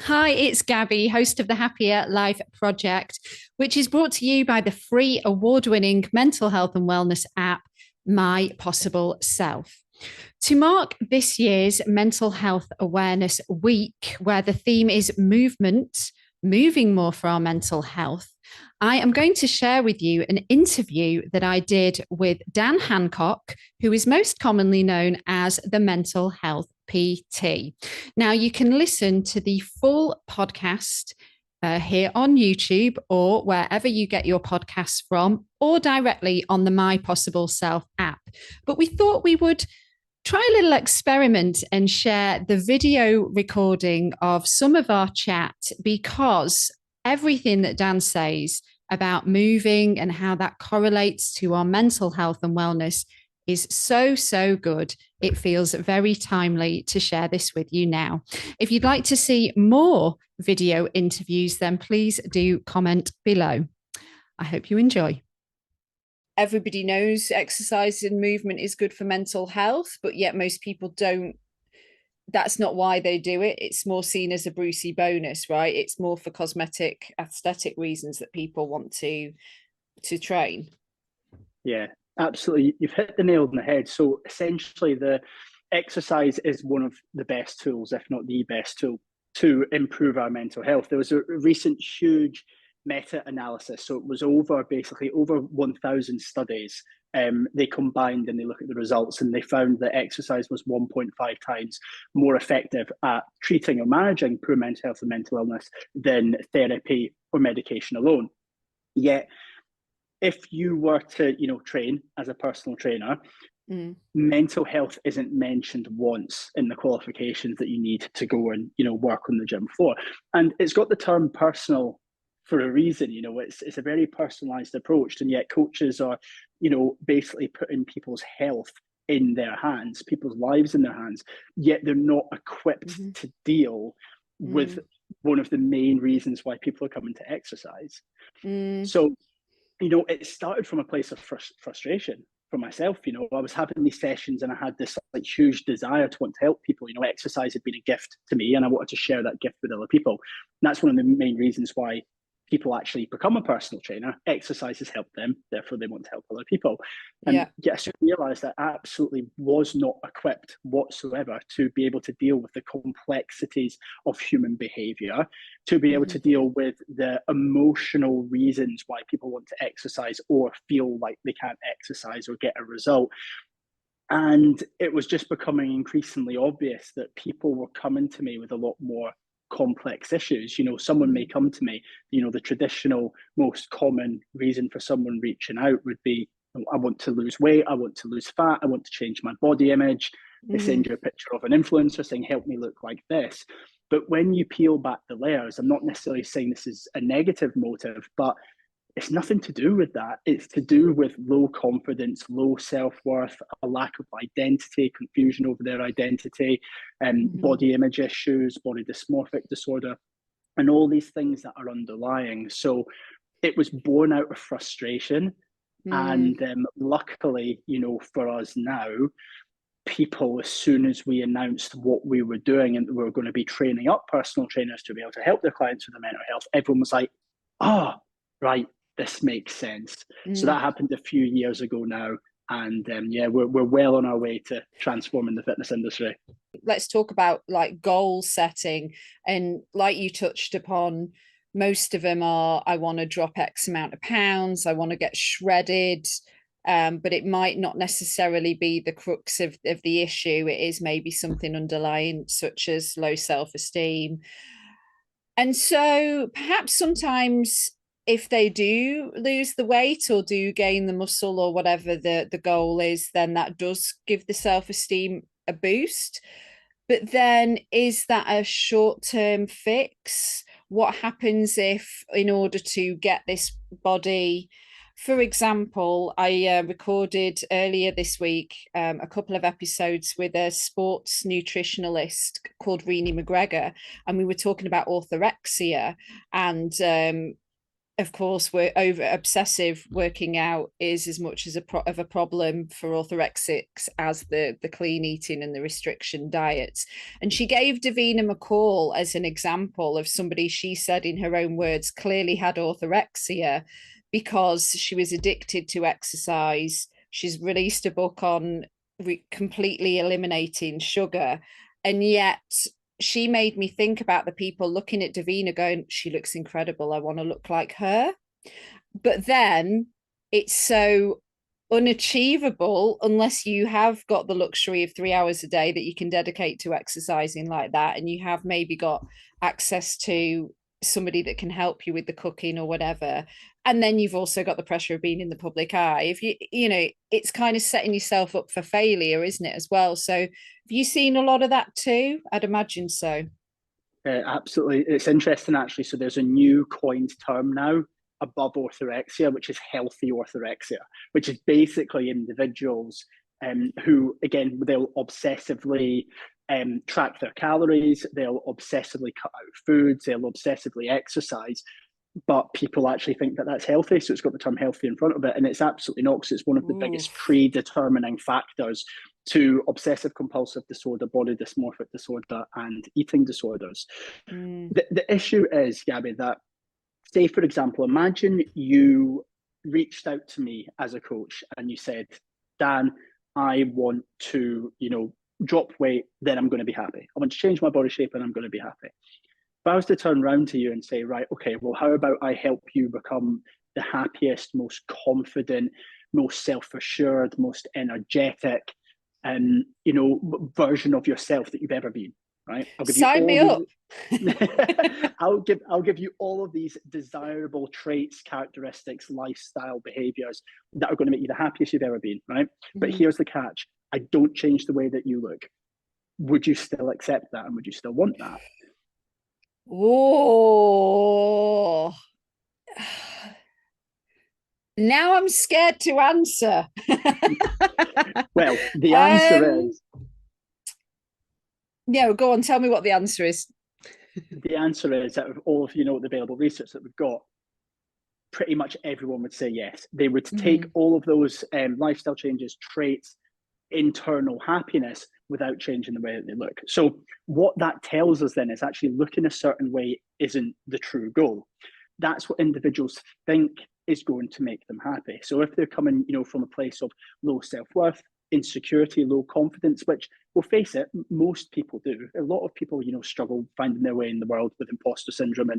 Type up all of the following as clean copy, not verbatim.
Hi, it's Gabby, host of the Happier Life Project, which is brought to you by the free award winning mental health and wellness app, My Possible Self. To mark this year's Mental Health Awareness Week, where the theme is movement, moving more for our mental health, I am going to share with you an interview that I did with Dan Hancock, who is most commonly known as the Mental Health PT. Now, you can listen to the full podcast here on YouTube or wherever you get your podcasts from, or directly on the My Possible Self app. But we thought we would try a little experiment and share the video recording of some of our chat, because everything that Dan says about moving and how that correlates to our mental health and wellness is so good. It feels very timely to share this with you now. If you'd like to see more video interviews, then please do comment below. I hope you enjoy. Everybody knows exercise and movement is good for mental health, but yet most people don't. That's not why they do it. It's more seen as a Brucey bonus, right? It's more for cosmetic, aesthetic reasons that people want to train. Yeah, absolutely. You've hit the nail on the head. So essentially, the exercise is one of the best tools, if not the best tool, to improve our mental health. There was a recent huge meta-analysis. So it was basically over 1,000 studies. They combined and they look at the results, and they found that exercise was 1.5 times more effective at treating or managing poor mental health and mental illness than therapy or medication alone. Yet, if you were to, train as a personal trainer, mental health isn't mentioned once in the qualifications that you need to go and, work on the gym floor. And it's got the term personal for a reason. It's a very personalized approach, and yet coaches are, basically putting people's health in their hands, people's lives in their hands, yet they're not equipped to deal with one of the main reasons why people are coming to exercise. So, it started from a place of frustration for myself. I was having these sessions and I had this huge desire to want to help people. Exercise had been a gift to me and I wanted to share that gift with other people. And that's one of the main reasons why people actually become a personal trainer. Exercise has helped them, therefore they want to help other people. And I soon realized that I absolutely was not equipped whatsoever to be able to deal with the complexities of human behavior, to be able to deal with the emotional reasons why people want to exercise or feel like they can't exercise or get a result. And it was just becoming increasingly obvious that people were coming to me with a lot more complex issues. Someone may come to me, the traditional most common reason for someone reaching out would be, I want to lose weight, I want to lose fat, I want to change my body image. They send you a picture of an influencer saying, help me look like this. But when you peel back the layers, I'm not necessarily saying this is a negative motive, but it's nothing to do with that. It's to do with low confidence, low self-worth, a lack of identity, confusion over their identity, body image issues, body dysmorphic disorder, and all these things that are underlying. So it was born out of frustration. And luckily, for us now, people, as soon as we announced what we were doing and we were going to be training up personal trainers to be able to help their clients with their mental health, everyone was like, right, this makes sense. So that happened a few years ago now. And we're well on our way to transforming the fitness industry. Let's talk about goal setting. And like you touched upon, most of them are, I want to drop X amount of pounds, I want to get shredded. But it might not necessarily be the crux of the issue. It is maybe something underlying, such as low self-esteem. And so perhaps sometimes if they do lose the weight or do gain the muscle or whatever the goal is, then that does give the self-esteem a boost. But then is that a short-term fix? What happens if, in order to get this body, for example, I recorded earlier this week a couple of episodes with a sports nutritionalist called Renee McGregor, and we were talking about orthorexia and of course, we're over obsessive working out is as much as of a problem for orthorexics as the clean eating and the restriction diets. And she gave Davina McCall as an example of somebody she said in her own words clearly had orthorexia because she was addicted to exercise. She's released a book on completely eliminating sugar, and yet she made me think about the people looking at Davina going, she looks incredible, I want to look like her. But then it's so unachievable unless you have got the luxury of 3 hours a day that you can dedicate to exercising like that, and you have maybe got access to somebody that can help you with the cooking or whatever. And then you've also got the pressure of being in the public eye. If you know, it's kind of setting yourself up for failure, isn't it, as well? So have you seen a lot of that too? I'd imagine so. Absolutely. It's interesting, actually. So there's a new coined term now above orthorexia, which is healthy orthorexia, which is basically individuals who, again, they'll obsessively track their calories, they'll obsessively cut out foods, they'll obsessively exercise, but people actually think that that's healthy. So it's got the term healthy in front of it. And it's absolutely not, because it's one of the biggest predetermining factors to obsessive compulsive disorder, body dysmorphic disorder, and eating disorders. The issue is, Gabby, that, say, for example, imagine you reached out to me as a coach and you said, Dan, I want to, drop weight, then I'm going to be happy. I want to change my body shape and I'm going to be happy. If I was to turn around to you and say, right, okay, well, how about I help you become the happiest, most confident, most self-assured, most energetic, version of yourself that you've ever been, right? I'll give Sign me up. I'll give you all of these desirable traits, characteristics, lifestyle, behaviors that are going to make you the happiest you've ever been, right? But here's the catch. I don't change the way that you look. Would you still accept that? And would you still want that? Oh, now I'm scared to answer. Well, the answer is... Yeah, go on, tell me what the answer is. The answer is that of all of the available research that we've got, pretty much everyone would say yes. They would take all of those lifestyle changes, traits, internal happiness without changing the way that they look. So what that tells us then is actually looking a certain way isn't the true goal. That's what individuals think is going to make them happy. So if they're coming, from a place of low self-worth, insecurity, low confidence, which, we'll face it, most people do. A lot of people, struggle finding their way in the world with imposter syndrome,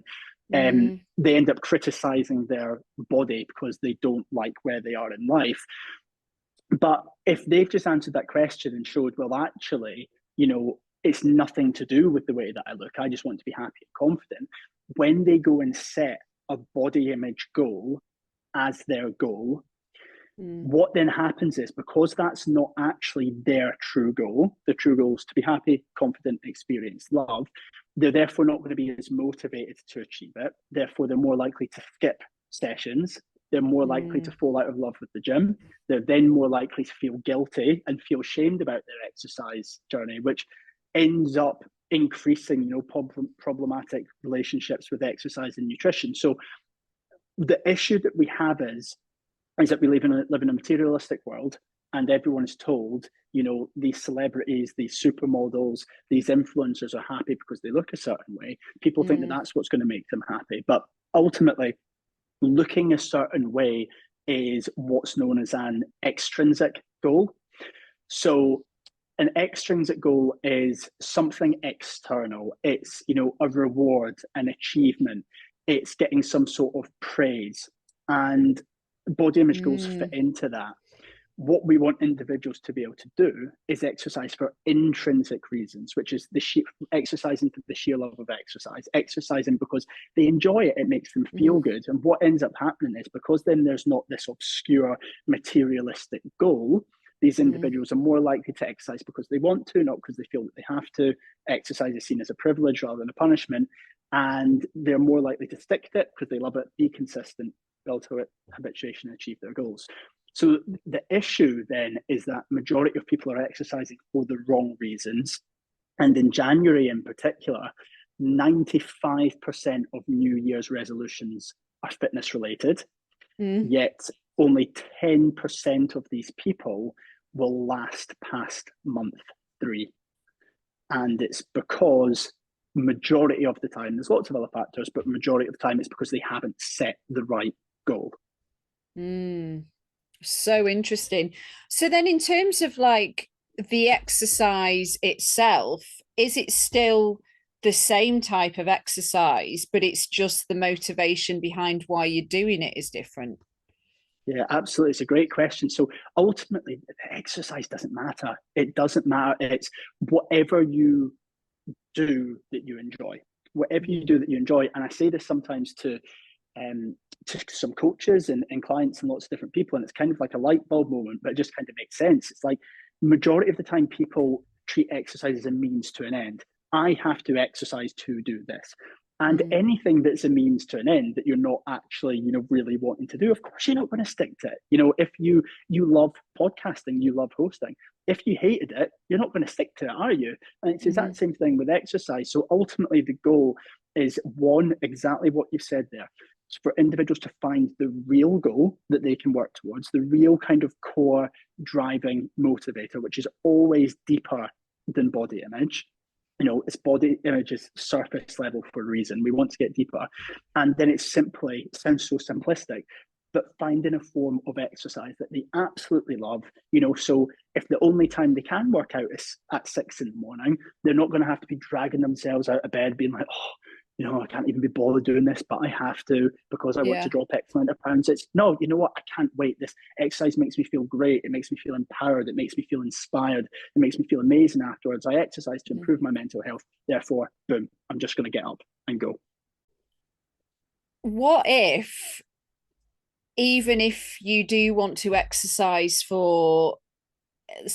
and they end up criticizing their body because they don't like where they are in life. But if they've just answered that question and showed, well, actually, it's nothing to do with the way that I look, I just want to be happy and confident. When they go and set a body image goal as their goal, what then happens is, because that's not actually their true goal, the true goal is to be happy, confident, experience love, they're therefore not going to be as motivated to achieve it. Therefore, they're more likely to skip sessions. They're more likely to fall out of love with the gym. They're then more likely to feel guilty and feel shamed about their exercise journey, which ends up increasing, problematic relationships with exercise and nutrition. So the issue that we have is that we live in a materialistic world, and everyone is told, these celebrities, these supermodels, these influencers are happy because they look a certain way. People think that that's what's going to make them happy. But ultimately, looking a certain way is what's known as an extrinsic goal. So an extrinsic goal is something external. It's, a reward, an achievement. It's getting some sort of praise. And body image goals fit into that. What we want individuals to be able to do is exercise for intrinsic reasons, which is exercising for the sheer love of exercising because they enjoy it, it makes them feel good. And what ends up happening is, because then there's not this obscure materialistic goal, these individuals are more likely to exercise because they want to, not because they feel that they have to. Exercise is seen as a privilege rather than a punishment, and they're more likely to stick to it because they love it, be consistent, build to it, habituation, and achieve their goals. So the issue then is that majority of people are exercising for the wrong reasons. And in January in particular, 95% of New Year's resolutions are fitness related, Mm. yet only 10% of these people will last past month 3. And it's because majority of the time, there's lots of other factors, but majority of the time it's because they haven't set the right goal. Mm. So interesting. So then in terms of like the exercise itself, is it still the same type of exercise, but it's just the motivation behind why you're doing it is different? Yeah, absolutely. It's a great question. So ultimately, the exercise doesn't matter. It doesn't matter. It's whatever you do that you enjoy. Whatever you do that you enjoy. And I say this sometimes to some coaches and clients and lots of different people, and it's kind of like a light bulb moment, but it just kind of makes sense. It's like majority of the time people treat exercise as a means to an end. I have to exercise to do this. And anything that's a means to an end that you're not actually, really wanting to do, of course, you're not going to stick to it. If you love podcasting, you love hosting. If you hated it, you're not going to stick to it, are you? And it's that same thing with exercise. So ultimately, the goal is one, exactly what you said there. It's for individuals to find the real goal that they can work towards, the real kind of core driving motivator, which is always deeper than body image. It's body image is surface level for a reason. We want to get deeper. And then it sounds so simplistic, but finding a form of exercise that they absolutely love. So if the only time they can work out is at 6 a.m, they're not going to have to be dragging themselves out of bed being like, I can't even be bothered doing this, but I have to because I want to drop X amount of pounds. It's no, you know what? I can't wait. This exercise makes me feel great. It makes me feel empowered. It makes me feel inspired. It makes me feel amazing afterwards. I exercise to improve my mental health. Therefore, boom, I'm just going to get up and go. What if, even if you do want to exercise for,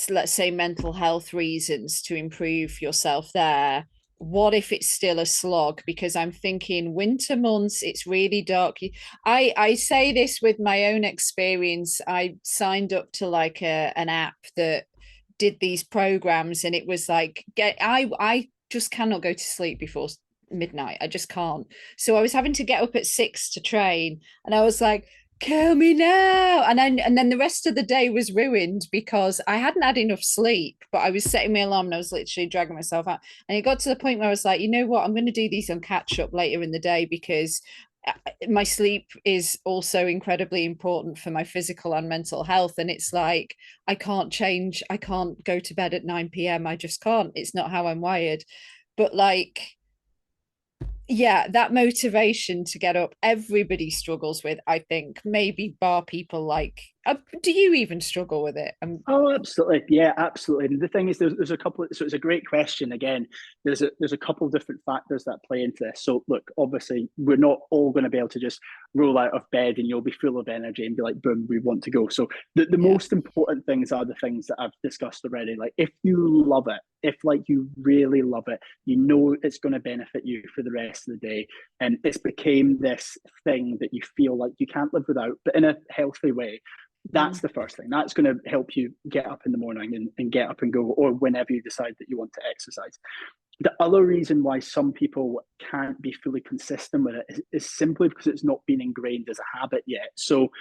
let's say, mental health reasons to improve yourself there, what if it's still a slog? Because I'm thinking winter months, it's really dark. I say this with my own experience. I signed up to like an app that did these programs, and it was like, I just cannot go to sleep before midnight. I just can't. So I was having to get up at 6 to train, and I was like, kill me now. And then the rest of the day was ruined because I hadn't had enough sleep, but I was setting my alarm and I was literally dragging myself out. And it got to the point where I was like, you know what, I'm going to do these on catch up later in the day, because my sleep is also incredibly important for my physical and mental health. And it's like, I can't go to bed at 9 p.m. I just can't. It's not how I'm wired. But like, yeah, that motivation to get up, everybody struggles with, I think, maybe bar people like, do you even struggle with it? Oh, absolutely. Yeah, absolutely. And the thing is, there's a couple so it's a great question. Again, there's a couple of different factors that play into this. So look, obviously, we're not all going to be able to just roll out of bed and you'll be full of energy and be like, boom, we want to go. So the most important things are the things that I've discussed already. Like if you love it, if like you really love it, it's going to benefit you for the rest of the day. And it's became this thing that you feel like you can't live without, but in a healthy way. That's the first thing. That's going to help you get up in the morning and get up and go, or whenever you decide that you want to exercise. The other reason why some people can't be fully consistent with it is simply because it's not been ingrained as a habit yet. So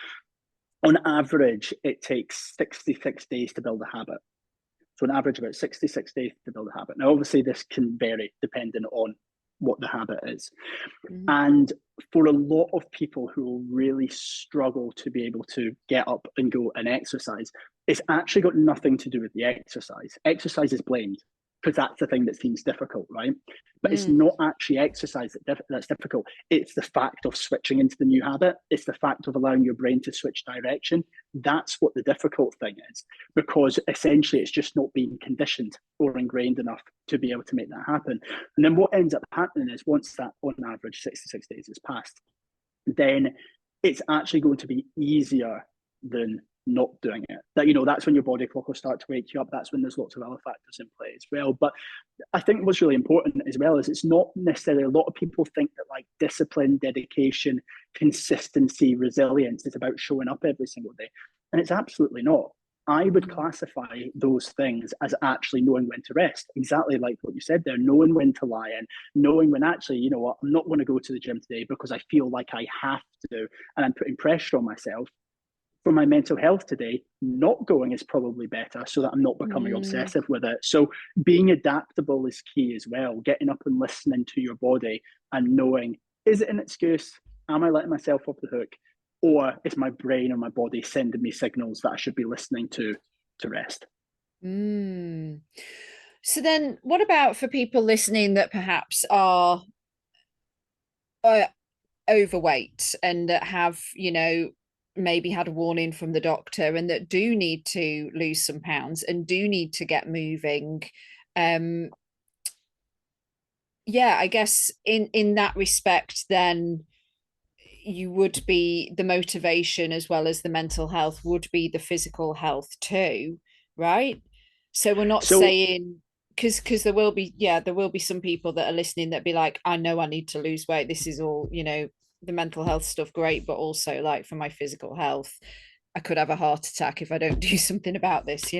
on average, it takes 66 days to build a habit. So on average, about 66 days to build a habit. Now, obviously, this can vary depending on what the habit is. And for a lot of people who will really struggle to be able to get up and go and exercise, it's actually got nothing to do with the exercise. Exercise is blamed because that's the thing that seems difficult, right? But it's not actually exercise that's difficult. It's the fact of switching into the new habit. It's the fact of allowing your brain to switch direction. That's what the difficult thing is, because essentially it's just not being conditioned or ingrained enough to be able to make that happen. And then what ends up happening is once that, on average, 66 days is passed, then it's actually going to be easier than not doing it. That's when your body clock will start to wake you up. That's when there's lots of other factors in play as well. But I think what's really important as well is it's not necessarily, a lot of people think that like discipline, dedication, consistency, resilience is about showing up every single day. And it's absolutely not. I would classify those things as actually knowing when to rest, exactly like what you said there, knowing when to lie in, knowing when actually, you know what, I'm not going to go to the gym today because I feel like I have to, and I'm putting pressure on myself. For my mental health today, not going is probably better so that I'm not becoming obsessive with it. So being adaptable is key as well, getting up and listening to your body and knowing, is it an excuse? Am I letting myself off the hook? Or is my brain or my body sending me signals that I should be listening to rest? So then what about for people listening that perhaps are overweight and that have, maybe had a warning from the doctor and that do need to lose some pounds and do need to get moving? Yeah, I guess in that respect, then you would be the motivation as well as the mental health would be the physical health too, right? So we're not So saying because there will be some people that are listening that be like, I know I need to lose weight. This is all, the mental health stuff, great, but also like for my physical health, I could have a heart attack if I don't do something about this,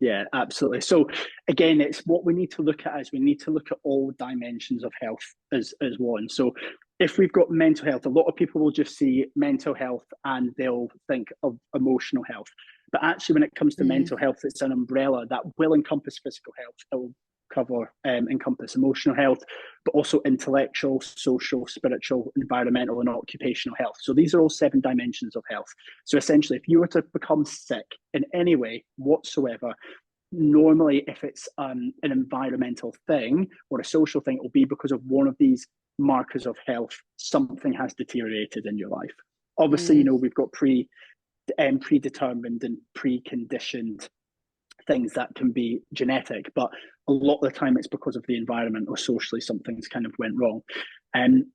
yeah, absolutely. So again, it's what we need to look at is we need to look at all dimensions of health as one. So if we've got mental health, a lot of people will just see mental health and they'll think of emotional health. But actually, when it comes to mental health, it's an umbrella that will encompass physical health. It will encompass emotional health, but also intellectual, social, spiritual, environmental, and occupational health. So these are all 7 dimensions of health. So essentially, if you were to become sick in any way whatsoever, normally if it's an environmental thing or a social thing, it will be because of one of these markers of health. Something has deteriorated in your life. Obviously, we've got predetermined and preconditioned things that can be genetic, but a lot of the time it's because of the environment or socially something's kind of went wrong. And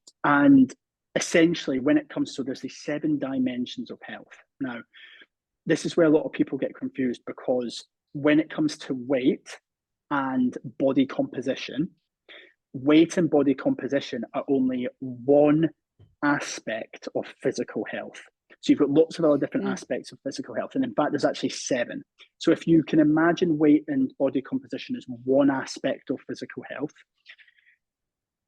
essentially when it comes to, there's these 7 dimensions of health. Now, this is where a lot of people get confused because when it comes to weight and body composition, weight and body composition are only one aspect of physical health. So you've got lots of other different aspects of physical health. And in fact, there's actually 7. So if you can imagine weight and body composition as one aspect of physical health,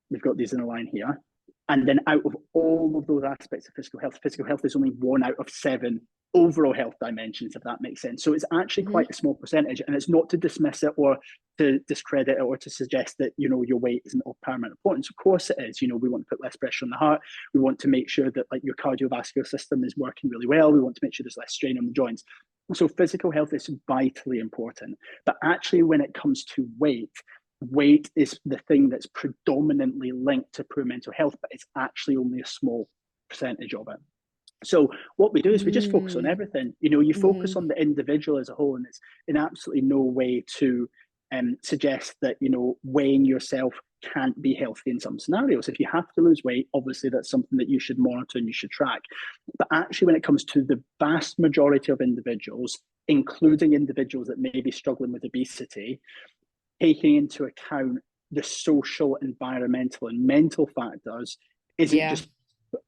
we've got these in a line here. And then out of all of those aspects of physical health is only 1 out of 7 overall health dimensions, if that makes sense. So it's actually quite a small percentage, and it's not to dismiss it or to discredit it or to suggest that, your weight isn't of paramount importance. Of course it is. We want to put less pressure on the heart. We want to make sure that like your cardiovascular system is working really well. We want to make sure there's less strain on the joints. So physical health is vitally important. But actually when it comes to weight is the thing that's predominantly linked to poor mental health, but it's actually only a small percentage of it. So what we do is we just focus on everything. You focus on the individual as a whole, and it's in absolutely no way to suggest that, weighing yourself can't be healthy in some scenarios. If you have to lose weight, obviously that's something that you should monitor and you should track. But actually, when it comes to the vast majority of individuals, including individuals that may be struggling with obesity, taking into account the social, environmental, and mental factors isn't just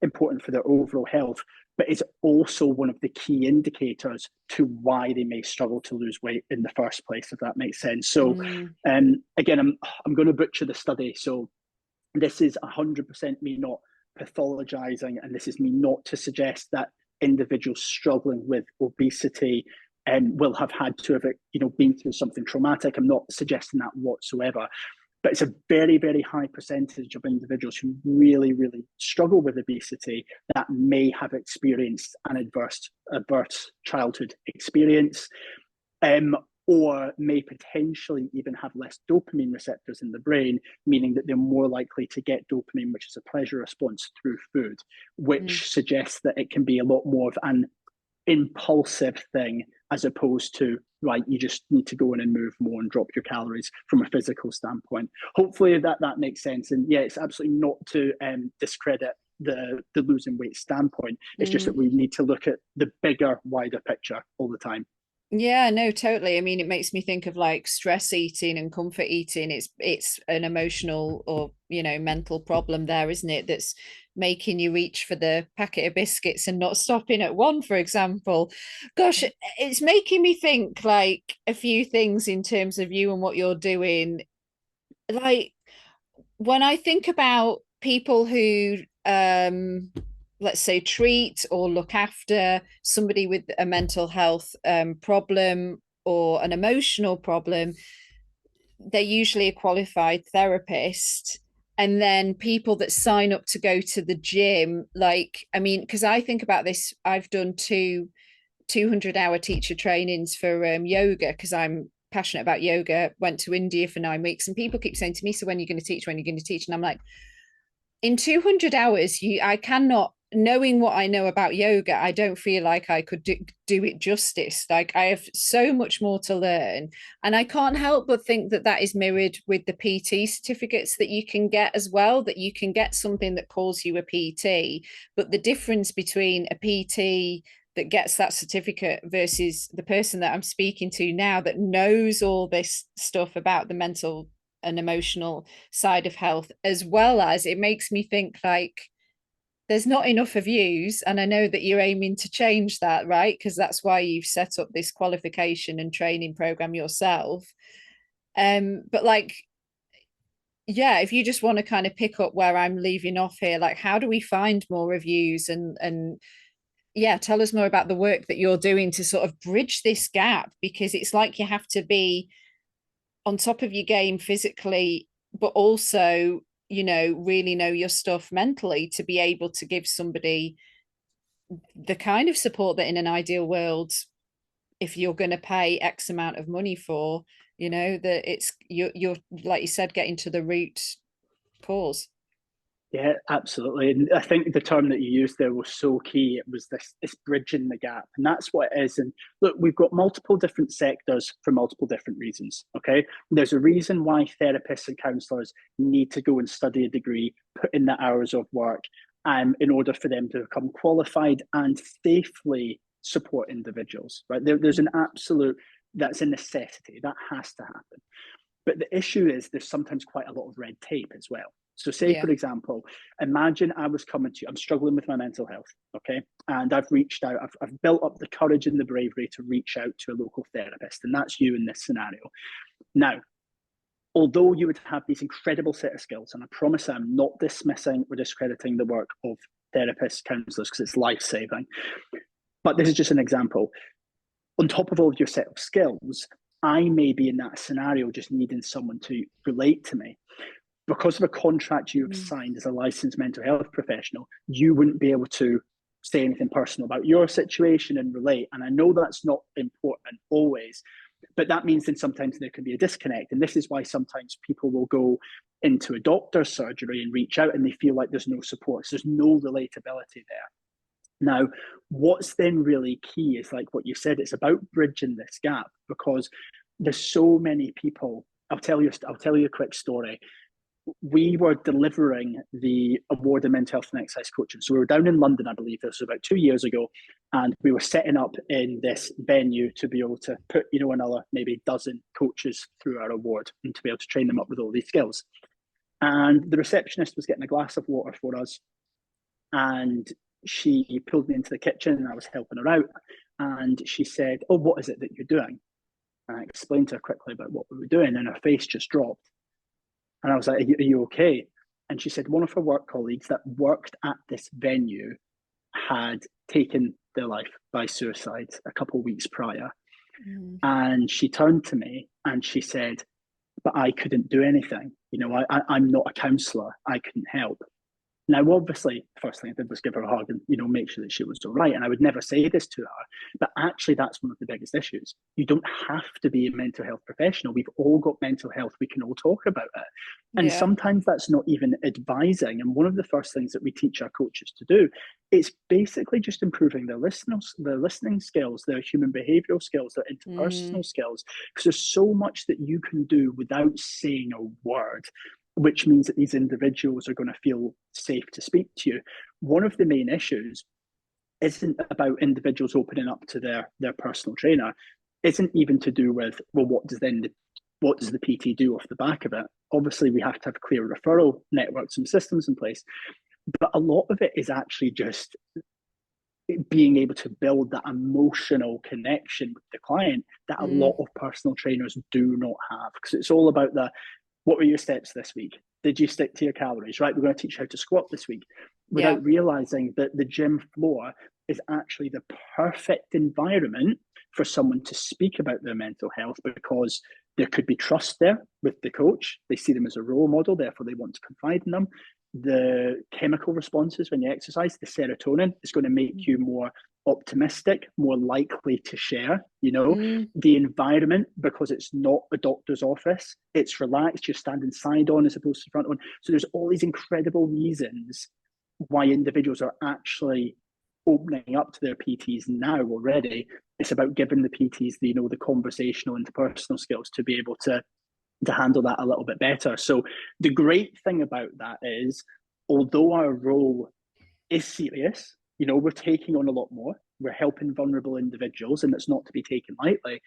important for their overall health, but it's also one of the key indicators to why they may struggle to lose weight in the first place, if that makes sense. So again, I'm going to butcher the study. So this is 100% me not pathologizing, and this is me not to suggest that individuals struggling with obesity will have had to have been through something traumatic. I'm not suggesting that whatsoever. But it's a very, very high percentage of individuals who really, really struggle with obesity that may have experienced an adverse childhood experience, or may potentially even have less dopamine receptors in the brain, meaning that they're more likely to get dopamine, which is a pleasure response, through food, which suggests that it can be a lot more of an impulsive thing as opposed to, right, you just need to go in and move more and drop your calories from a physical standpoint. Hopefully that makes sense. And yeah, it's absolutely not to discredit the losing weight standpoint. It's just that we need to look at the bigger, wider picture all the time. Yeah, no, totally. I mean, it makes me think of like stress eating and comfort eating. It's an emotional or, mental problem there, isn't it? That's making you reach for the packet of biscuits and not stopping at one, for example. Gosh, it's making me think like a few things in terms of you and what you're doing. Like when I think about people who let's say treat or look after somebody with a mental health problem or an emotional problem, they're usually a qualified therapist. And then people that sign up to go to the gym, like, I mean, because I think about this, I've done 200-hour teacher trainings for yoga because I'm passionate about yoga, went to India for 9 weeks, and people keep saying to me, so when are you going to teach, when are you going to teach? And I'm like, in 200 hours, I cannot, knowing what I know about yoga, I don't feel like I could do it justice. Like I have so much more to learn. And I can't help but think that that is mirrored with the PT certificates that you can get as well, that you can get something that calls you a PT. But the difference between a PT that gets that certificate versus the person that I'm speaking to now that knows all this stuff about the mental and emotional side of health, as well as it makes me think like there's not enough of yous. And I know that you're aiming to change that, right? Because that's why you've set up this qualification and training program yourself. But like, yeah, if you just want to kind of pick up where I'm leaving off here, like how do we find more reviews and yeah, tell us more about the work that you're doing to sort of bridge this gap, because it's like you have to be on top of your game physically, but also, really know your stuff mentally to be able to give somebody the kind of support that in an ideal world, if you're going to pay X amount of money for, that you're like you said, getting to the root cause. Yeah, absolutely. And I think the term that you used there was so key. It was this bridging the gap. And that's what it is. And look, we've got multiple different sectors for multiple different reasons. Okay. There's a reason why therapists and counselors need to go and study a degree, put in the hours of work, in order for them to become qualified and safely support individuals. Right. There's an absolute, that's a necessity. That has to happen. But the issue is there's sometimes quite a lot of red tape as well. So, say, Yeah. for example, imagine I was coming to you, I'm struggling with my mental health, okay? And I've reached out, I've built up the courage and the bravery to reach out to a local therapist, and that's you in this scenario. Now, although you would have these incredible set of skills, and I promise I'm not dismissing or discrediting the work of therapists, counsellors, because it's life saving, but this is just an example. On top of all of your set of skills, I may be in that scenario just needing someone to relate to me. Because of a contract you've signed as a licensed mental health professional, you wouldn't be able to say anything personal about your situation and relate. And I know that's not important always, but that means then sometimes there can be a disconnect. And this is why sometimes people will go into a doctor's surgery and reach out and they feel like there's no support. So there's no relatability there. Now, what's then really key is like what you said, it's about bridging this gap because there's so many people. I'll tell you a quick story. We were delivering the award in mental health and exercise coaching. So we were down in London, I believe this was about 2 years ago, and we were setting up in this venue to be able to put, another maybe dozen coaches through our award and to be able to train them up with all these skills. And the receptionist was getting a glass of water for us, and she pulled me into the kitchen and I was helping her out. And she said, "Oh, what is it that you're doing?" And I explained to her quickly about what we were doing, and her face just dropped. And I was like, are you okay? And she said one of her work colleagues that worked at this venue had taken their life by suicide a couple of weeks prior. And she turned to me and she said, but I couldn't do anything. I'm not a counsellor. I couldn't help. Now, obviously, the first thing I did was give her a hug and, make sure that she was all right. And I would never say this to her, but actually that's one of the biggest issues. You don't have to be a mental health professional. We've all got mental health. We can all talk about it. And Yeah. sometimes that's not even advising. And one of the first things that we teach our coaches to do is basically just improving their listening skills, their human behavioral skills, their interpersonal skills, because there's so much that you can do without saying a word, which means that these individuals are going to feel safe to speak to you. One of the main issues isn't about individuals opening up to their personal trainer. isn't even to do with, well, what does the PT do off the back of it? Obviously, we have to have clear referral networks and systems in place, but a lot of it is actually just being able to build that emotional connection with the client that a lot of personal trainers do not have, because it's all about what were your steps this week? Did you stick to your calories? Right, we're going to teach you how to squat this week, without realizing that the gym floor is actually the perfect environment for someone to speak about their mental health, because there could be trust there with the coach. They see them as a role model, therefore they want to confide in them. The chemical responses when you exercise, the serotonin, is going to make you more optimistic, more likely to share. The environment, because it's not a doctor's office, it's relaxed, you're standing side on as opposed to front on. So there's all these incredible reasons why individuals are actually opening up to their PTs now already. It's about giving the PTs the conversational interpersonal skills to be able to handle that a little bit better. So the great thing about that is, although our role is serious, we're taking on a lot more. We're helping vulnerable individuals, and it's not to be taken lightly.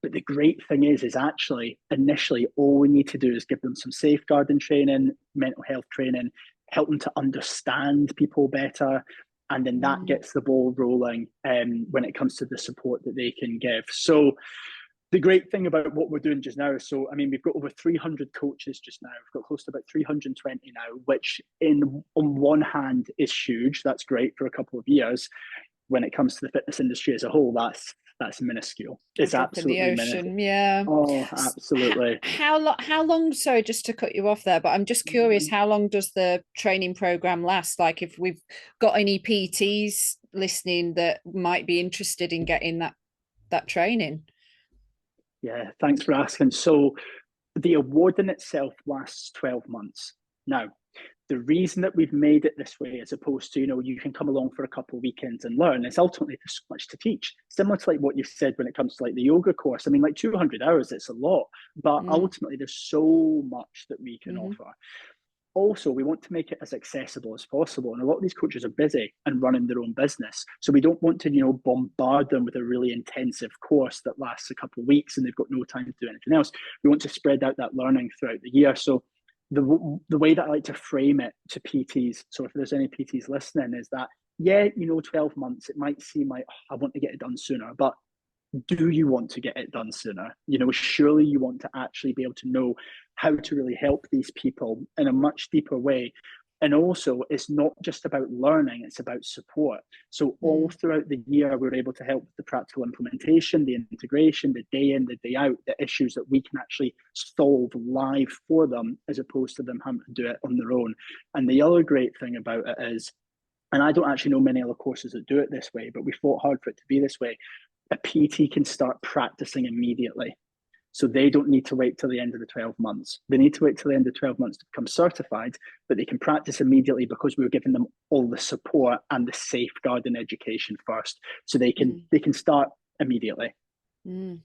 But the great thing is actually initially all we need to do is give them some safeguarding training, mental health training, help them to understand people better. And then that gets the ball rolling when it comes to the support that they can give. So the great thing about what we're doing just now, so I mean, we've got over 300 coaches just now. We've got close to about 320 now, which on one hand is huge. That's great for a couple of years. When it comes to the fitness industry as a whole, that's minuscule. It's absolutely in the ocean, minuscule. yeah. Oh, absolutely. How long? Sorry, just to cut you off there, but I'm just curious. How long does the training program last? Like, if we've got any PTs listening that might be interested in getting that training. Yeah, thanks for asking. So the award in itself lasts 12 months. Now, the reason that we've made it this way, as opposed to, you can come along for a couple of weekends and learn, is ultimately there's so much to teach. Similar to like what you said when it comes to like the yoga course. I mean, like 200 hours, it's a lot, but ultimately there's so much that we can offer. Also, we want to make it as accessible as possible. And a lot of these coaches are busy and running their own business. So we don't want to, bombard them with a really intensive course that lasts a couple of weeks and they've got no time to do anything else. We want to spread out that learning throughout the year. So the way that I like to frame it to PTs, so if there's any PTs listening, is that, 12 months, it might seem like, I want to get it done sooner, but do you want to get it done sooner? Surely you want to actually be able to know how to really help these people in a much deeper way. And also, it's not just about learning, it's about support. So all throughout the year, we're able to help with the practical implementation, the integration, the day in, the day out, the issues that we can actually solve live for them, as opposed to them having to do it on their own. And the other great thing about it is, and I don't actually know many other courses that do it this way, but we fought hard for it to be this way, a PT can start practicing immediately. So they don't need to wait till the end of the 12 months. They need to wait till the end of 12 months to become certified, but they can practice immediately because we're giving them all the support and the safeguarding education first. So they can start immediately.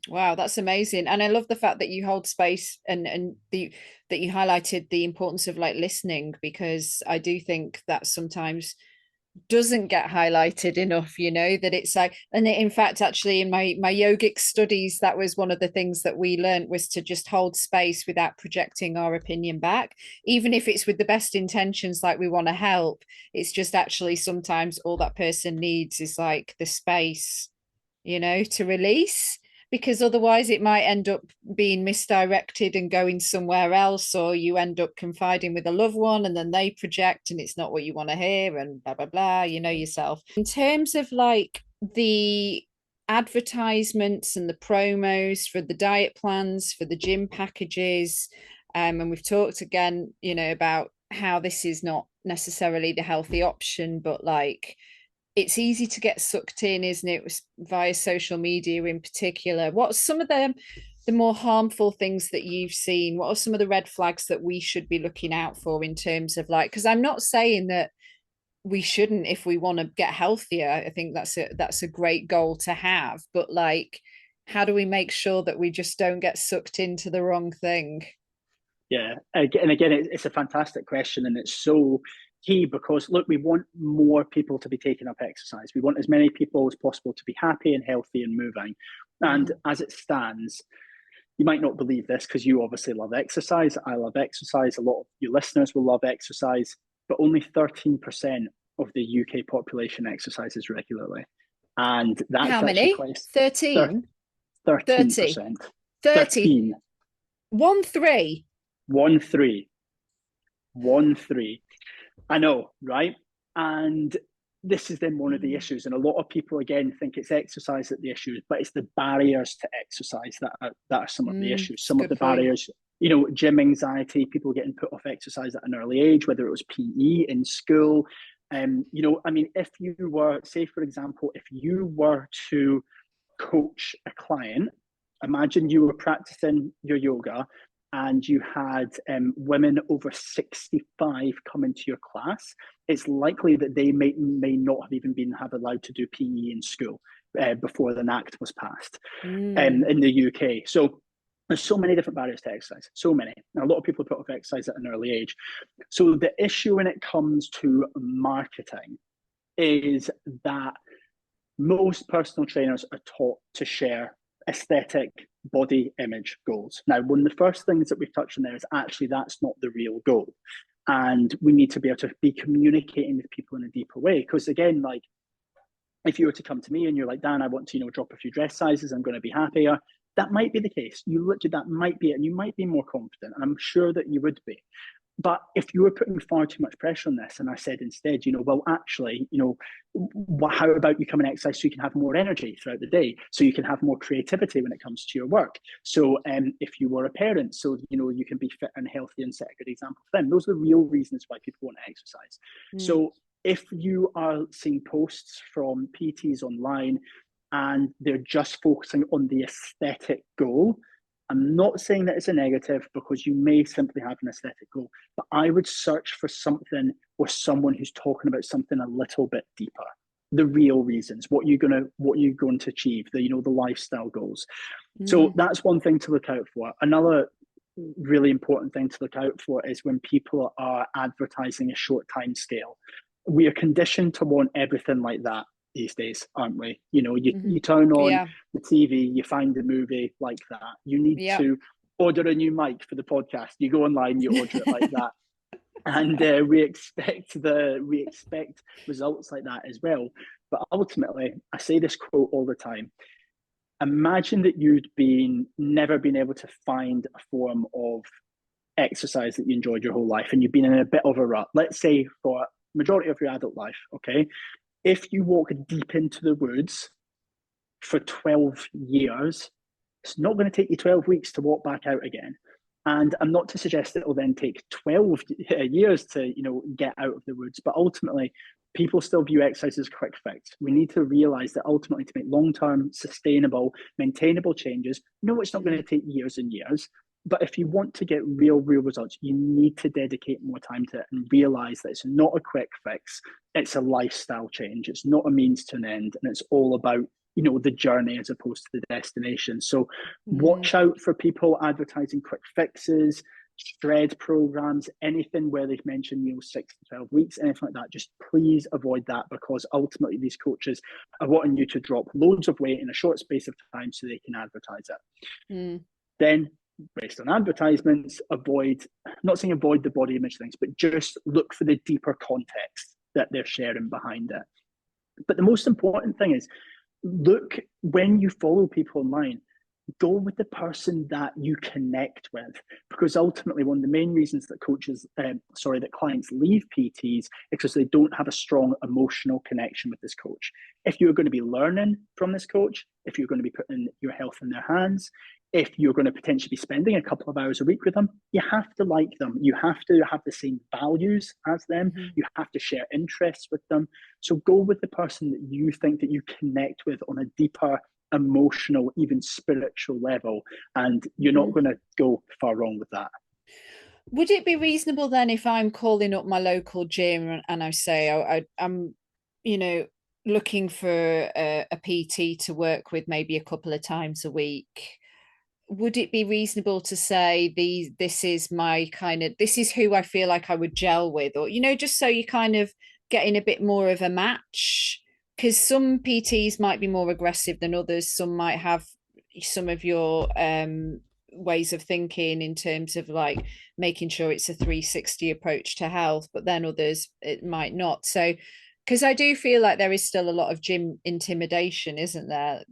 Wow, that's amazing. And I love the fact that you hold space and that you highlighted the importance of like listening, because I do think that sometimes doesn't get highlighted enough, that it's like, and in fact, actually in my yogic studies, that was one of the things that we learned, was to just hold space without projecting our opinion back, even if it's with the best intentions, like we want to help. It's just actually sometimes all that person needs is like the space, to release, because otherwise it might end up being misdirected and going somewhere else, or you end up confiding with a loved one and then they project and it's not what you want to hear, and blah blah blah, yourself. In terms of like the advertisements and the promos for the diet plans, for the gym packages, and we've talked again, about how this is not necessarily the healthy option, but like it's easy to get sucked in, isn't it, via social media in particular. What's some of the more harmful things that you've seen? What are some of the red flags that we should be looking out for in terms of like, because I'm not saying that we shouldn't if we want to get healthier. I think that's a great goal to have, but like, how do we make sure that we just don't get sucked into the wrong thing? Yeah, and again, it's a fantastic question, and it's so key, because look, we want more people to be taking up exercise. We want as many people as possible to be happy and healthy and moving. And as it stands, you might not believe this because you obviously love exercise. I love exercise. A lot of your listeners will love exercise, but only 13% of the UK population exercises regularly. And that's how many? quite 13? 13%. 30. 13. 13. I know, right? And this is then one of the issues. And a lot of people, again, think it's exercise that the issue is, but it's the barriers to exercise that are some of the issues. Some of the barriers, gym anxiety, people getting put off exercise at an early age, whether it was PE in school. If you were, say, for example, if you were to coach a client, imagine you were practicing your yoga and you had women over 65 come into your class, it's likely that they may not have even been allowed to do PE in school before the Act was passed in the UK. So there's so many different barriers to exercise, so many. Now, a lot of people put off exercise at an early age. So the issue when it comes to marketing is that most personal trainers are taught to share aesthetic body image goals. Now, one of the first things that we've touched on there is actually that's not the real goal. And we need to be able to be communicating with people in a deeper way. Because again, like if you were to come to me and you're like, Dan, I want to, drop a few dress sizes, I'm going to be happier. That might be the case. You looked at that might be it, and you might be more confident. And I'm sure that you would be. But if you were putting far too much pressure on this, and I said instead, well, actually, how about you come and exercise so you can have more energy throughout the day, so you can have more creativity when it comes to your work. So if you were a parent, so, you can be fit and healthy and set a good example for them. Those are the real reasons why people want to exercise. So if you are seeing posts from PTs online and they're just focusing on the aesthetic goal, I'm not saying that it's a negative, because you may simply have an aesthetic goal, but I would search for something or someone who's talking about something a little bit deeper. The real reasons, what you're going to achieve, the lifestyle goals. So that's one thing to look out for. Another really important thing to look out for is when people are advertising a short time scale. We are conditioned to want everything like that these days, aren't we? You turn on the TV, you find a movie like that. You need to order a new mic for the podcast. You go online, you order it like that, and we expect results like that as well. But ultimately, I say this quote all the time: imagine that you'd never been able to find a form of exercise that you enjoyed your whole life, and you've been in a bit of a rut. Let's say for majority of your adult life, okay? If you walk deep into the woods for 12 years, it's not going to take you 12 weeks to walk back out again. And I'm not to suggest that it will then take 12 years to, get out of the woods. But ultimately, people still view exercise as a quick fix. We need to realize that ultimately to make long-term, sustainable, maintainable changes, it's not going to take years and years. But if you want to get real results, you need to dedicate more time to it and realize that it's not a quick fix. It's a lifestyle change. It's not a means to an end. And it's all about, the journey as opposed to the destination. So watch out for people advertising quick fixes, shred programs, anything where they've mentioned, 6 to 12 weeks, anything like that. Just please avoid that, because ultimately these coaches are wanting you to drop loads of weight in a short space of time so they can advertise it. Then, based on advertisements, not saying avoid the body image things, but just look for the deeper context that they're sharing behind it. But the most important thing is, look, when you follow people online, go with the person that you connect with, because ultimately one of the main reasons that that clients leave PTs is because they don't have a strong emotional connection with this coach. If you're going to be learning from this coach, if you're going to be putting your health in their hands, if you're going to potentially be spending a couple of hours a week with them, you have to like them. You have to have the same values as them. You have to share interests with them. So go with the person that you think that you connect with on a deeper emotional, even spiritual level, and you're not going to go far wrong with that. Would it be reasonable then if I'm calling up my local gym and I say I'm looking for a PT to work with maybe a couple of times a week, would it be reasonable to say this is my kind of, this is who I feel like I would gel with, or just so you kind of getting a bit more of a match? Because some PTs might be more aggressive than others. Some might have some of your ways of thinking in terms of like making sure it's a 360 approach to health, but then others it might not. So because I do feel like there is still a lot of gym intimidation, isn't there?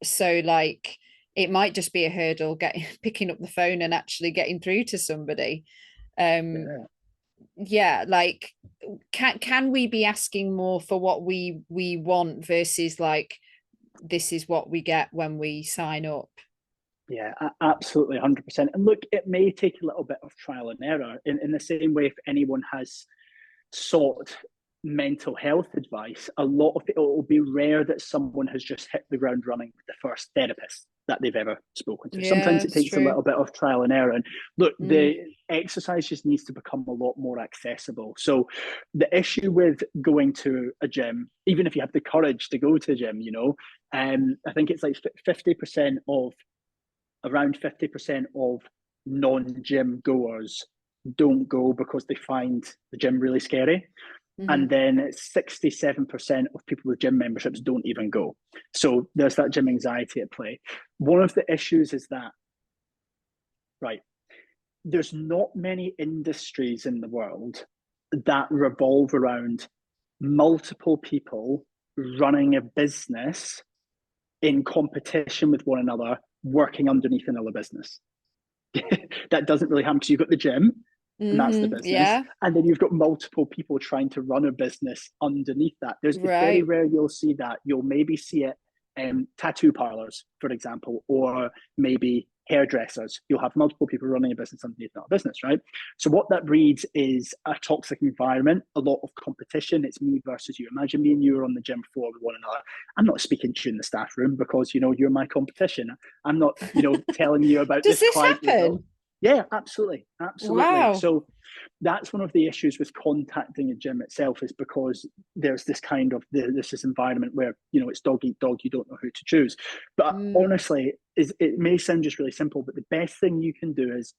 So like it might just be a hurdle picking up the phone and actually getting through to somebody. Yeah. Yeah, like can we be asking more for what we want versus like this is what we get when we sign up? Yeah, absolutely, 100%. And look, it may take a little bit of trial and error in the same way if anyone has sought mental health advice, a lot of it will be rare that someone has just hit the ground running with the first therapist that they've ever spoken to. Yeah, Sometimes it it's takes a true. little bit of trial and error. And look, the exercise just needs to become a lot more accessible. So the issue with going to a gym, even if you have the courage to go to a gym, I think it's like 50% of around 50% of non-gym goers don't go because they find the gym really scary. And then 67% of people with gym memberships don't even go. So there's that gym anxiety at play. One of the issues is that, right, there's not many industries in the world that revolve around multiple people running a business in competition with one another, working underneath another business. That doesn't really happen because you've got the gym, and that's the business. Yeah, And then you've got multiple people trying to run a business underneath that. It's very right. rare you'll see that. You'll maybe see it in tattoo parlors, for example, or maybe hairdressers. You'll have multiple people running a business underneath that business, right? So what that breeds is a toxic environment, a lot of competition. It's me versus you. Imagine me and you are on the gym floor with one another. I'm not speaking to you in the staff room because, you're my competition. I'm not, telling you about Does this this client result. happen? Yeah, absolutely. Absolutely. Wow. So that's one of the issues with contacting a gym itself, is because there's this kind of this environment where, it's dog eat dog, you don't know who to choose. But honestly, it may sound just really simple, but the best thing you can do is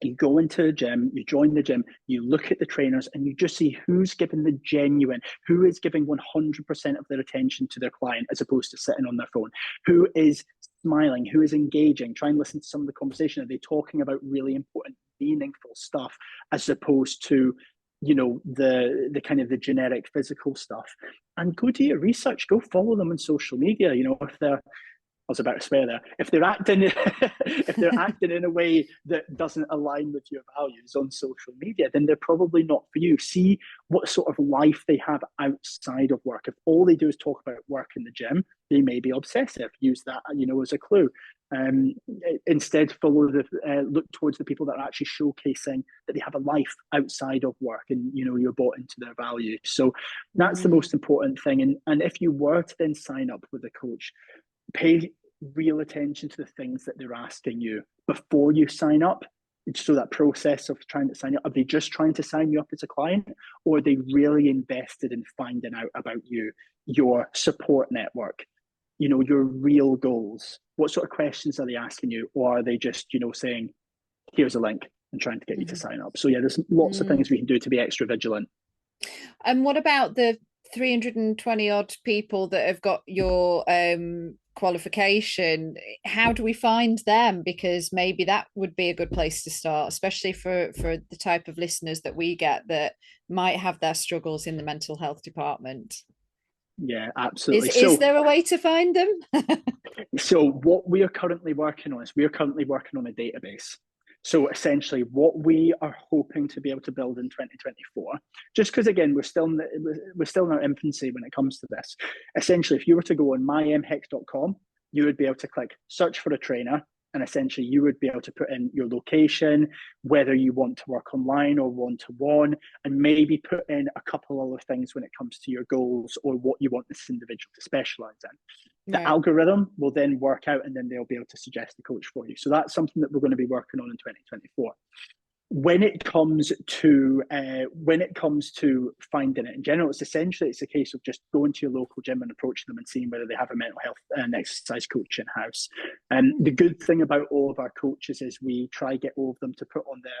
you go into a gym, you join the gym, you look at the trainers, and you just see who's giving the genuine, who is giving 100% of their attention to their client as opposed to sitting on their phone, who is smiling, who is engaging. Try and listen to some of the conversation. Are they talking about really important, meaningful stuff as opposed to, the kind of the generic physical stuff? And go do your research, go follow them on social media. If they're, I was about to swear there. If they're acting, if they're acting in a way that doesn't align with your values on social media, then they're probably not for you. See what sort of life they have outside of work. If all they do is talk about work in the gym, they may be obsessive. Use that, as a clue. Instead, look towards the people that are actually showcasing that they have a life outside of work, and you're bought into their values. So that's the most important thing. And if you were to then sign up with a coach, pay real attention to the things that they're asking you before you sign up. So that process of trying to sign up, are they just trying to sign you up as a client, or are they really invested in finding out about you, your support network, your real goals? What sort of questions are they asking you? Or are they just, saying, here's a link, and trying to get you to sign up? So yeah, there's lots of things we can do to be extra vigilant. And what about the 320 odd people that have got your qualification? How do we find them? Because maybe that would be a good place to start, especially for the type of listeners that we get that might have their struggles in the mental health department. Yeah, Is absolutely. is So there a way to find them? So what we are currently working on is we are currently working on a database. So essentially, what we are hoping to be able to build in 2024, just because again we're still in our infancy when it comes to this. Essentially, if you were to go on mymhex.com, you would be able to click search for a trainer, and essentially you would be able to put in your location, whether you want to work online or one-to-one, and maybe put in a couple other things when it comes to your goals or what you want this individual to specialize in. The Right. algorithm will then work out, and then they'll be able to suggest a coach for you. So that's something that we're going to be working on in 2024. when it comes to finding it in general, it's a case of just going to your local gym and approaching them and seeing whether they have a mental health and exercise coach in house. And the good thing about all of our coaches is we try get all of them to put on their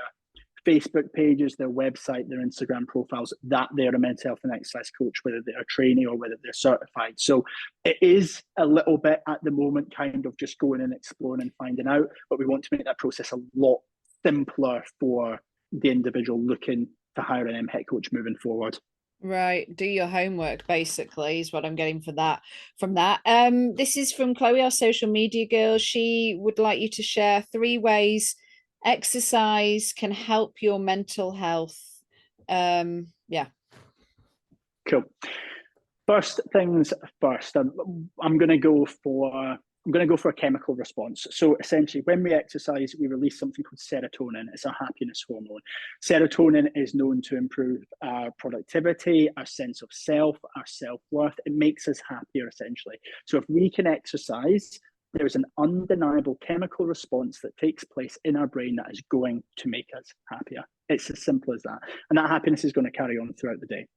Facebook pages, their website, their Instagram profiles that they're a mental health and exercise coach, whether they're a trainee or whether they're certified. So it is a little bit at the moment kind of just going and exploring and finding out, but we want to make that process a lot simpler for the individual looking to hire an MHET coach moving forward. Right, do your homework basically is what I'm getting for that from that. This is from Chloe, our social media girl. She would like you to share 3 ways exercise can help your mental health. Yeah. Cool. First things first, I'm going to go for a chemical response. So essentially, when we exercise, we release something called serotonin. It's our happiness hormone. Serotonin is known to improve our productivity, our sense of self, our self-worth. It makes us happier, essentially. So if we can exercise, there's an undeniable chemical response that takes place in our brain that is going to make us happier. It's as simple as that. And that happiness is going to carry on throughout the day.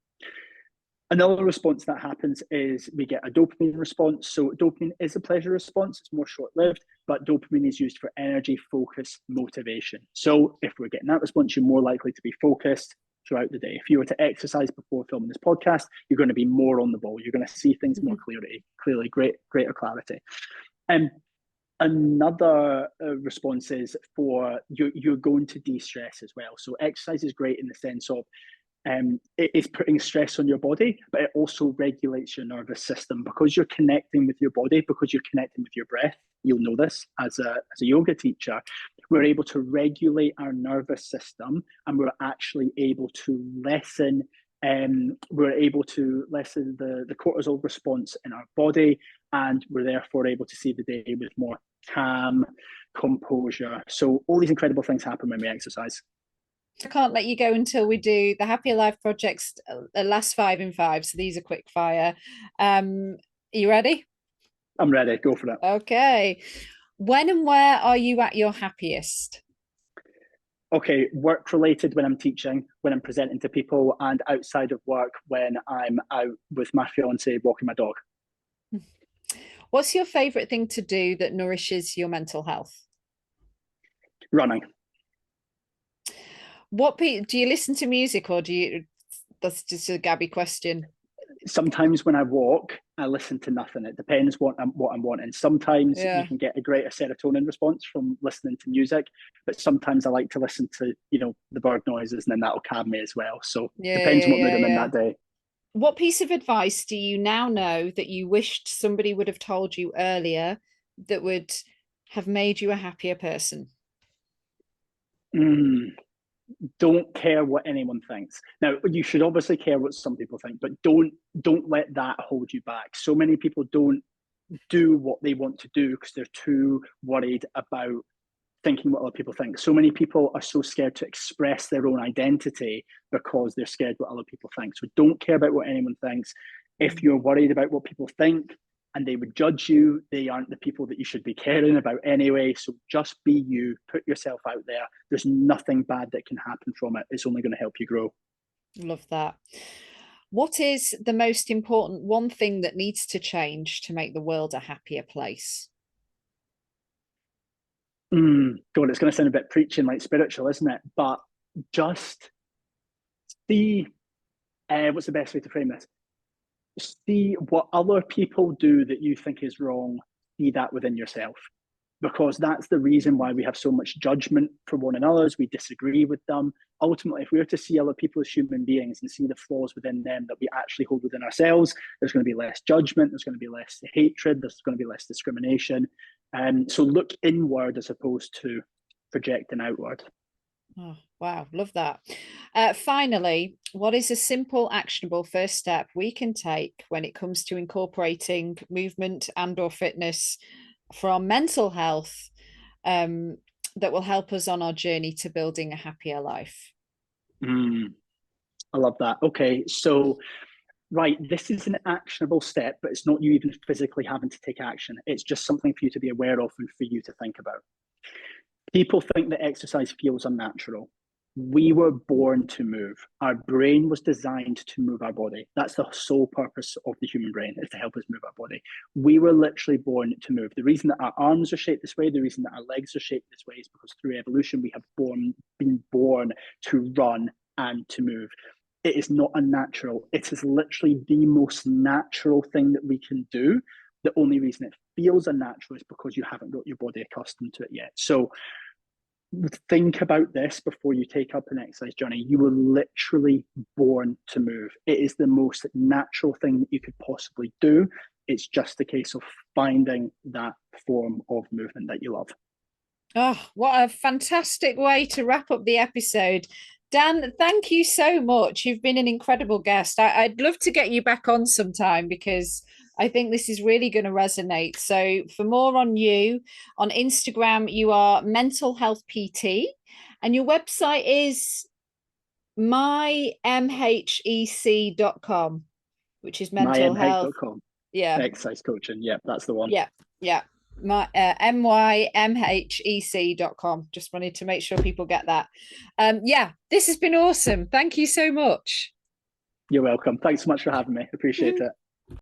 Another response that happens is we get a dopamine response. So dopamine is a pleasure response. It's more short-lived, but dopamine is used for energy, focus, motivation. So if we're getting that response, you're more likely to be focused throughout the day. If you were to exercise before filming this podcast, you're going to be more on the ball. You're going to see things more clearly, greater clarity. And another response is for you're going to de-stress as well. So exercise is great in the sense of it is putting stress on your body, but it also regulates your nervous system because you're connecting with your body, because you're connecting with your breath. You'll know this as a yoga teacher. We're able to regulate our nervous system, and we're actually able to lessen the cortisol response in our body, and we're therefore able to see the day with more calm, composure. So all these incredible things happen when we exercise. I can't let you go until we do the Happier Life Project's last 5 in 5. So these are quick fire. Are you ready? I'm ready. Go for it. Okay. When and where are you at your happiest? Okay, work related when I'm teaching, when I'm presenting to people, and outside of work when I'm out with my fiance walking my dog. What's your favorite thing to do that nourishes your mental health? Running. Do you listen to music, or that's just a Gabby question? Sometimes when I walk, I listen to nothing. It depends what I'm wanting. Sometimes you can get a greater serotonin response from listening to music, but sometimes I like to listen to, the bird noises, and then that'll calm me as well. So depends what mood I'm in that day. What piece of advice do you now know that you wished somebody would have told you earlier that would have made you a happier person? Don't care what anyone thinks. Now, you should obviously care what some people think, but don't let that hold you back. So many people don't do what they want to do because they're too worried about thinking what other people think. So many people are so scared to express their own identity because they're scared what other people think. So don't care about what anyone thinks. If you're worried about what people think and they would judge you, they aren't the people that you should be caring about anyway. So just be you, put yourself out there. There's nothing bad that can happen from it. It's only going to help you grow. Love that. What is the most important one thing that needs to change to make the world a happier place? God, it's going to sound a bit preaching, like spiritual, isn't it? But just see, what's the best way to frame this? See what other people do that you think is wrong, see that within yourself. Because that's the reason why we have so much judgment for one another. We disagree with them. Ultimately, if we were to see other people as human beings and see the flaws within them that we actually hold within ourselves, there's going to be less judgment, there's going to be less hatred, there's going to be less discrimination. So look inward as opposed to projecting outward. Oh, wow, love that. Finally, what is a simple, actionable first step we can take when it comes to incorporating movement and/or fitness for our mental health that will help us on our journey to building a happier life? I love that. Okay, so right, this is an actionable step, but it's not you even physically having to take action. It's just something for you to be aware of and for you to think about. People think that exercise feels unnatural. We were born to move. Our brain was designed to move our body. That's the sole purpose of the human brain, is to help us move our body. We were literally born to move. The reason that our arms are shaped this way, the reason that our legs are shaped this way, is because through evolution, we have been born to run and to move. It is not unnatural. It is literally the most natural thing that we can do. The only reason it feels unnatural is because you haven't got your body accustomed to it yet. So think about this before you take up an exercise journey. You were literally born to move. It is the most natural thing that you could possibly do. It's just a case of finding that form of movement that you love. Oh, what a fantastic way to wrap up the episode. Dan, thank you so much. You've been an incredible guest. I'd love to get you back on sometime because I think this is really going to resonate. So for more on you, on Instagram, you are Mental Health PT, and your website is mymhec.com, which is mental health. mymhec.com. Yeah. Exercise coaching. Yeah, that's the one. Yeah. Yeah. My mymhec.com. Just wanted to make sure people get that. Yeah, this has been awesome. Thank you so much. You're welcome. Thanks so much for having me. Appreciate it.